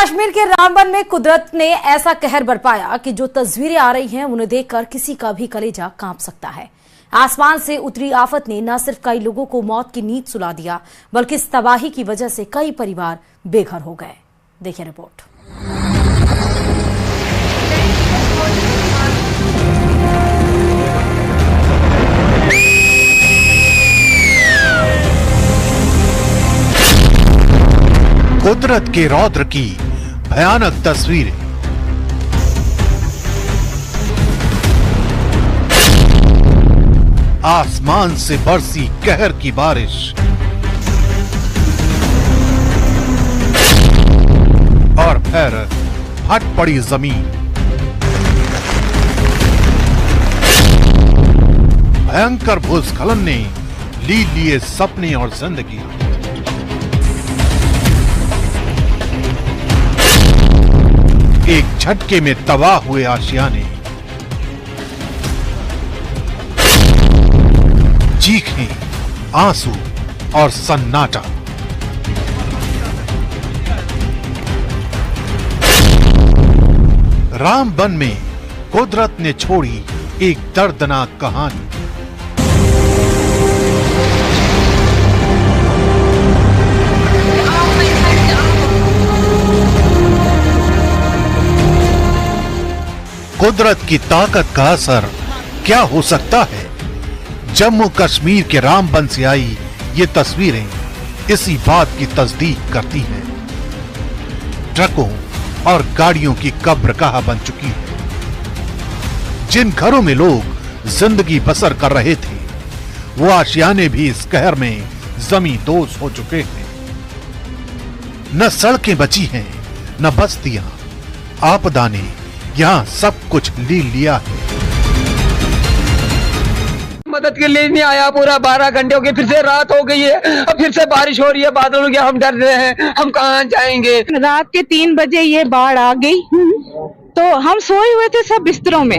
कश्मीर के रामबन में कुदरत ने ऐसा कहर बरपाया कि जो तस्वीरें आ रही हैं उन्हें देखकर किसी का भी कलेजा कांप सकता है। आसमान से उतरी आफत ने न सिर्फ कई लोगों को मौत की नींद सुला दिया, बल्कि इस तबाही की वजह से कई परिवार बेघर हो गए। देखिए रिपोर्ट। कुदरत के रौद्र की भयानक तस्वीरें। आसमान से बरसी कहर की बारिश, और फिर फट पड़ी जमीन। भयंकर भूस्खलन ने ली लिए सपने और जिंदगी। एक झटके में तबाह हुए आशियाने, चीखें, आंसू और सन्नाटा। रामबन में कुदरत ने छोड़ी एक दर्दनाक कहानी। कुदरत की ताकत का असर क्या हो सकता है? जम्मू कश्मीर के रामबन से आई ये तस्वीरें इसी बात की तस्दीक करती हैं। ट्रकों और गाड़ियों की कब्र कहाँ बन चुकी है। जिन घरों में लोग जिंदगी बसर कर रहे थे, वो आशियाने भी इस कहर में जमींदोज हो चुके हैं। न सड़कें बची हैं, न बस्तियां। आपदा ने यहाँ सब कुछ ले लिया है। मदद के लिए नहीं आया। पूरा 12 घंटे हो गए, फिर से रात हो गई है, अब फिर से बारिश हो रही है, बादल हो गया। हम डर रहे हैं, हम कहाँ जाएंगे। रात के 3 बजे ये बाढ़ आ गई, तो हम सोए हुए थे सब बिस्तरों में।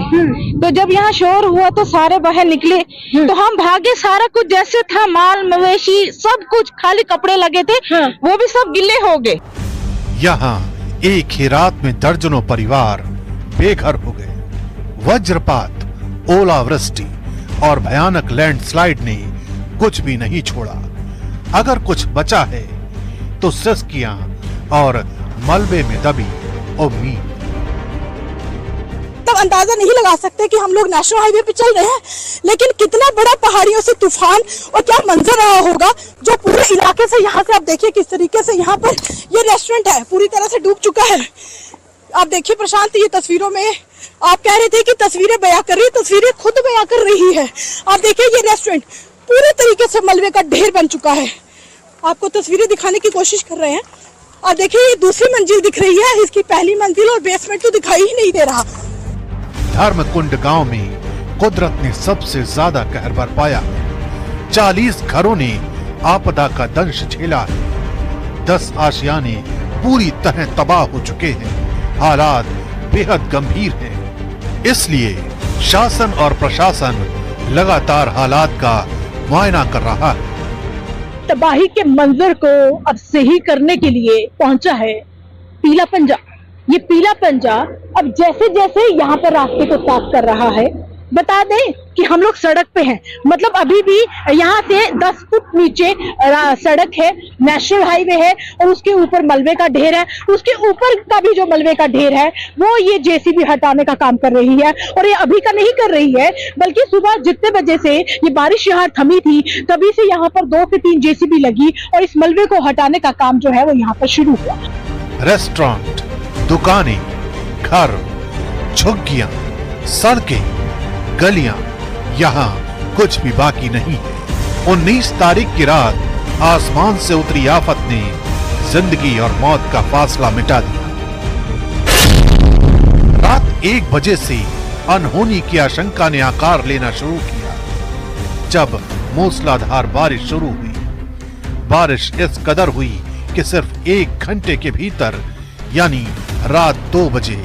तो जब यहाँ शोर हुआ तो सारे बाहर निकले, तो हम भागे। सारा कुछ जैसे था, माल मवेशी सब कुछ, खाली कपड़े लगे थे वो भी सब गिले हो गए। यहाँ एक ही रात में दर्जनों परिवार बेघर हो गए। वज्रपात, ओलावृष्टि और भयानक लैंडस्लाइड ने कुछ भी नहीं छोड़ा। अगर कुछ बचा है तो सिसकियां और मलबे में दबी उम्मीद। तब अंदाजा नहीं लगा सकते कि हम लोग नेशनल हाईवे पे चल रहे हैं, लेकिन कितना बड़ा पहाड़ियों से तूफान और क्या मंजर रहा होगा जो पूरे इलाके से। यहाँ से आप देखिए किस तरीके से यहाँ पर ये रेस्टोरेंट है पूरी तरह से डूब चुका है। आप देखिए प्रशांत, ये तस्वीरों में आप कह रहे थे कि तस्वीरें बयां कर रही, तस्वीरें खुद बयां कर रही है। आप देखिए ये रेस्टोरेंट पूरे तरीके से मलबे का ढेर बन चुका है। आपको तस्वीरें दिखाने की कोशिश कर रहे हैं। आप देखिए ये दूसरी मंजिल दिख रही है, इसकी पहली मंजिल और बेसमेंट तो दिखाई ही नहीं दे रहा। धर्मकुंड गांव में कुदरत ने सबसे ज्यादा कहर बरपाया। 40 घरों ने आपदा का दंश झेला है। 10 आशियाने पूरी तरह तबाह हो चुके हैं। हालात बेहद गंभीर हैं। इसलिए शासन और प्रशासन लगातार हालात का मुआयना कर रहा है। तबाही के मंजर को अब सही करने के लिए पहुंचा है पीला पंजा। ये पीला पंजा अब जैसे जैसे यहाँ पर रास्ते को साफ कर रहा है। बता दें कि हम लोग सड़क पे हैं, मतलब अभी भी यहाँ से 10 फुट नीचे सड़क है, नेशनल हाईवे है, और उसके ऊपर मलबे का ढेर है। उसके ऊपर का भी जो मलबे का ढेर है वो ये जेसीबी हटाने का काम कर रही है। और ये अभी का नहीं कर रही है, बल्कि सुबह जितने बजे से ये बारिश यहाँ थमी थी, तभी से यहाँ पर 2 से 3 जेसीबी लगी और इस मलबे को हटाने का काम जो है वो यहाँ पर शुरू हुआ। रेस्टोरेंट, दुकानें, घर, झुग्गियां, सड़कें, गलियां, यहाँ कुछ भी बाकी नहीं है। 19 तारीख की रात आसमान से उतरी आफत ने जिंदगी और मौत का फासला मिटा दिया। रात 1 बजे से अनहोनी की आशंका ने आकार लेना शुरू किया। जब मूसलाधार बारिश शुरू हुई, बारिश इस कदर हुई कि सिर्फ 1 घंटे के भीतर यानी रात 2 बजे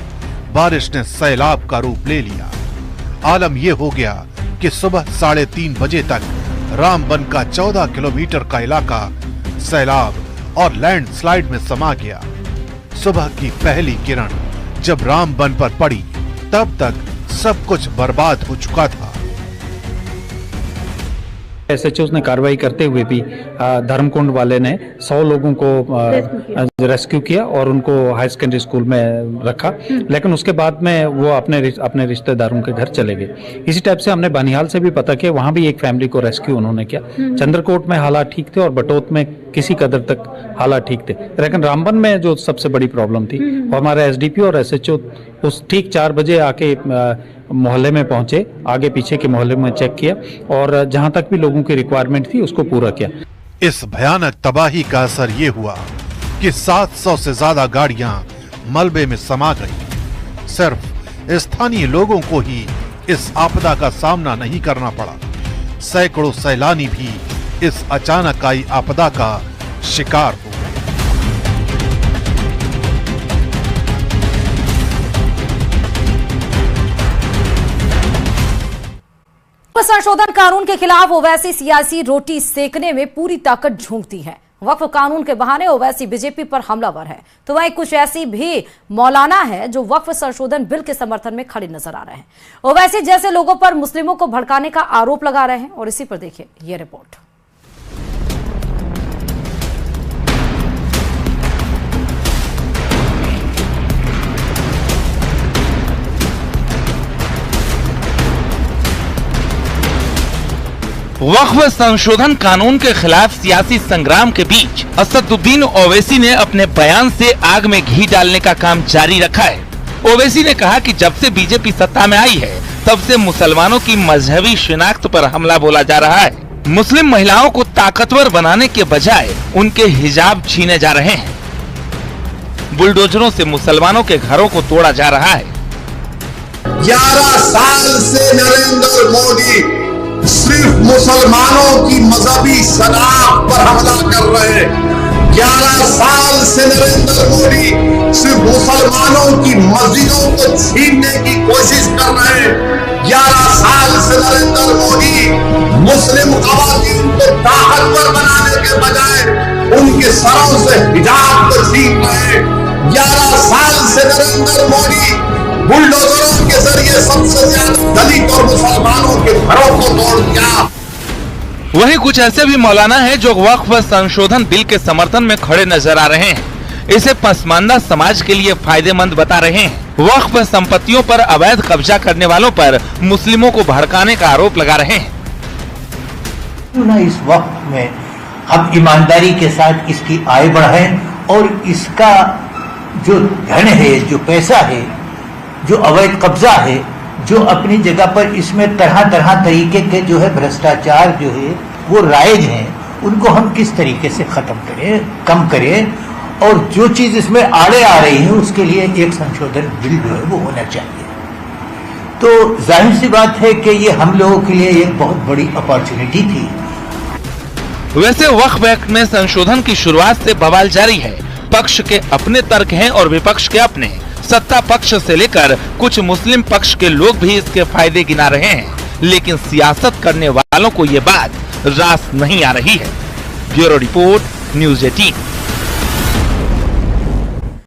बारिश ने सैलाब का रूप ले लिया। आलम यह हो गया कि सुबह 3:30 बजे तक रामबन का 14 किलोमीटर का इलाका सैलाब और लैंडस्लाइड में समा गया। सुबह की पहली किरण जब रामबन पर पड़ी तब तक सब कुछ बर्बाद हो चुका था। SHO ने कार्रवाई करते हुए भी धर्मकुंड वाले ने 100 लोगों को रेस्क्यू किया और उनको हाई सेकेंडरी स्कूल में रखा, लेकिन उसके बाद में वो अपने रिश्तेदारों के घर चले गए। इसी टाइप से हमने बनिहाल से भी पता किया, वहां भी एक फैमिली को रेस्क्यू उन्होंने किया। चंद्रकोट में हालात ठीक थे और बटोत में किसी कदर तक हालात ठीक थे, लेकिन रामबन में जो सबसे बड़ी प्रॉब्लम थी, हमारे SDPO और SHO उस ठीक 4 बजे आके मोहल्ले में पहुंचे, आगे पीछे के मोहल्ले में चेक किया और जहां तक भी लोगों की रिक्वायरमेंट थी उसको पूरा किया। इस भयानक तबाही का असर ये हुआ कि 700 से ज्यादा गाड़ियां मलबे में समा गई। सिर्फ स्थानीय लोगों को ही इस आपदा का सामना नहीं करना पड़ा, सैकड़ों सैलानी भी इस अचानक आई आपदा का शिकार हो गए। संशोधन कानून के खिलाफ ओवैसी सियासी रोटी सेकने में पूरी ताकत झोंकती है। वक्फ कानून के बहाने ओवैसी बीजेपी पर हमलावर है, तो वहीं कुछ ऐसी भी मौलाना है जो वक्फ संशोधन बिल के समर्थन में खड़े नजर आ रहे हैं। ओवैसी जैसे लोगों पर मुस्लिमों को भड़काने का आरोप लगा रहे हैं और इसी पर देखिए ये रिपोर्ट। वक्फ संशोधन कानून के खिलाफ सियासी संग्राम के बीच असदुद्दीन ओवैसी ने अपने बयान से आग में घी डालने का काम जारी रखा है। ओवैसी ने कहा कि जब से बीजेपी सत्ता में आई है तब से मुसलमानों की मजहबी शिनाख्त पर हमला बोला जा रहा है। मुस्लिम महिलाओं को ताकतवर बनाने के बजाय उनके हिजाब छीने जा रहे हैं। बुलडोजरों से मुसलमानों के घरों को तोड़ा जा रहा है। 11 साल से नरेंद्र मोदी सिर्फ मुसलमानों की मजहबी शनाख्त पर हमला कर रहे हैं। 11 साल से नरेंद्र मोदी सिर्फ मुसलमानों की मस्जिदों को छीनने की कोशिश कर रहे हैं। 11 साल से नरेंद्र मोदी मुस्लिम खवातीन को ताकतवर बनाने के बजाय उनके सरों से हिजाब को छीन रहे हैं। 11 साल से नरेंद्र मोदी बुलडोजरों के जरिए सबसे ज्यादा दलित और मुसलमानों के घरों को तोड़ दिया। वहीं कुछ ऐसे भी मौलाना हैं जो वक्फ संशोधन बिल के समर्थन में खड़े नजर आ रहे हैं। इसे पसमानदा समाज के लिए फायदेमंद बता रहे हैं। वक्फ संपत्तियों पर अवैध कब्जा करने वालों पर मुस्लिमों को भड़काने का आरोप लगा रहे हैं। इस वक्त में हम ईमानदारी के साथ इसकी आय बढ़ाएं और इसका जो धन है, जो पैसा है, जो अवैध कब्जा है, जो अपनी जगह पर इसमें तरह तरह तरीके के जो है भ्रष्टाचार जो है वो राइज हैं, उनको हम किस तरीके से खत्म करें, कम करें, और जो चीज इसमें आड़े आ रही है उसके लिए एक संशोधन बिल जो है वो होना चाहिए। तो जाहिर सी बात है कि ये हम लोगों के लिए एक बहुत बड़ी अपॉर्चुनिटी थी। वैसे वक्फ एक्ट में संशोधन की शुरुआत से बवाल जारी है। पक्ष के अपने तर्क हैं और विपक्ष के अपने। सत्ता पक्ष से लेकर कुछ मुस्लिम पक्ष के लोग भी इसके फायदे गिना रहे हैं, लेकिन सियासत करने वालों को ये बात रास नहीं आ रही है। Bureau report, news 18।